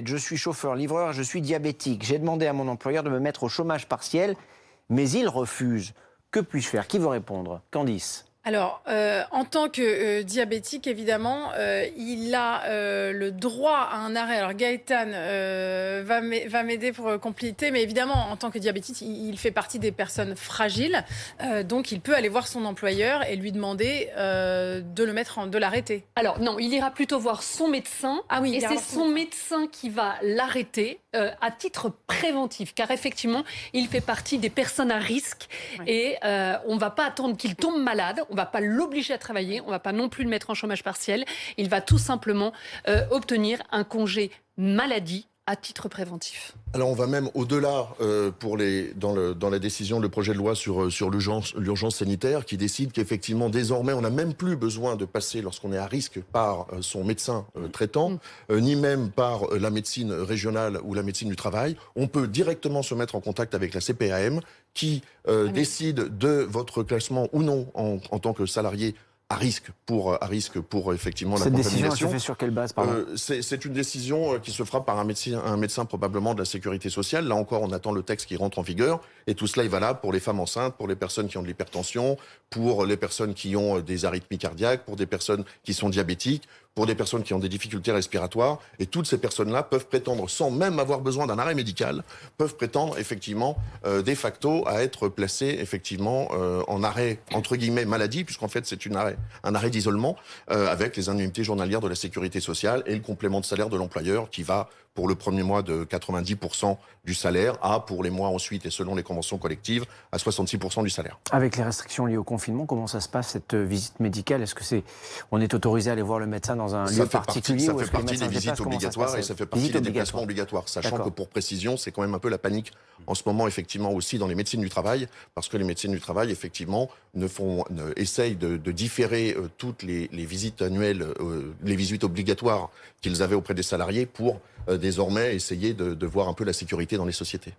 Je suis chauffeur-livreur, je suis diabétique. J'ai demandé à mon employeur de me mettre au chômage partiel, mais il refuse. Que puis-je faire? Qui veut répondre? Candice. Alors, en tant que diabétique, évidemment, il a le droit à un arrêt. Alors, Gaëtan va m'aider pour compléter, mais évidemment, en tant que diabétique, il fait partie des personnes fragiles. Donc, il peut aller voir son employeur et lui demander de l'arrêter. Alors, non, il ira plutôt voir son médecin. Ah oui, et c'est son médecin qui va l'arrêter à titre préventif, car effectivement, il fait partie des personnes à risque. Oui. Et on ne va pas attendre qu'il tombe malade. On ne va pas l'obliger à travailler, on ne va pas non plus le mettre en chômage partiel. Il va tout simplement obtenir un congé maladie à titre préventif. Alors on va même au-delà dans la décision, le projet de loi sur l'urgence sanitaire qui décide qu'effectivement désormais on n'a même plus besoin de passer lorsqu'on est à risque par son médecin traitant, ni même par la médecine régionale ou la médecine du travail. On peut directement se mettre en contact avec la CPAM qui décide de votre classement ou non en tant que salarié à risque pour effectivement la contamination. Cette décision, elle se fait sur quelle base, pardon ? C'est une décision qui se fera par un médecin probablement de la sécurité sociale. Là encore, on attend le texte qui rentre en vigueur. Et tout cela est valable pour les femmes enceintes, pour les personnes qui ont de l'hypertension, pour les personnes qui ont des arythmies cardiaques, pour des personnes qui sont diabétiques, pour des personnes qui ont des difficultés respiratoires. Et toutes ces personnes-là peuvent prétendre, sans même avoir besoin d'un arrêt médical, peuvent prétendre effectivement de facto à être placées effectivement en arrêt, entre guillemets, maladie, puisqu'en fait c'est un arrêt d'isolement avec les indemnités journalières de la sécurité sociale et le complément de salaire de l'employeur qui va pour le premier mois de 90% du salaire à, pour les mois ensuite et selon les conventions collectives, à 66% du salaire. Avec les restrictions liées au confinement, comment ça se passe cette visite médicale? Est-ce que on est autorisé à aller voir le médecin dans un lieu particulier? Ça fait partie des visites obligatoires et ça fait partie des déplacements obligatoires. Sachant que pour précision, c'est quand même un peu la panique en ce moment, effectivement, aussi dans les médecines du travail, parce que les médecines du travail, effectivement, essayent de différer toutes les visites annuelles, les visites obligatoires qu'ils avaient auprès des salariés pour désormais essayer de voir un peu la sécurité dans les sociétés.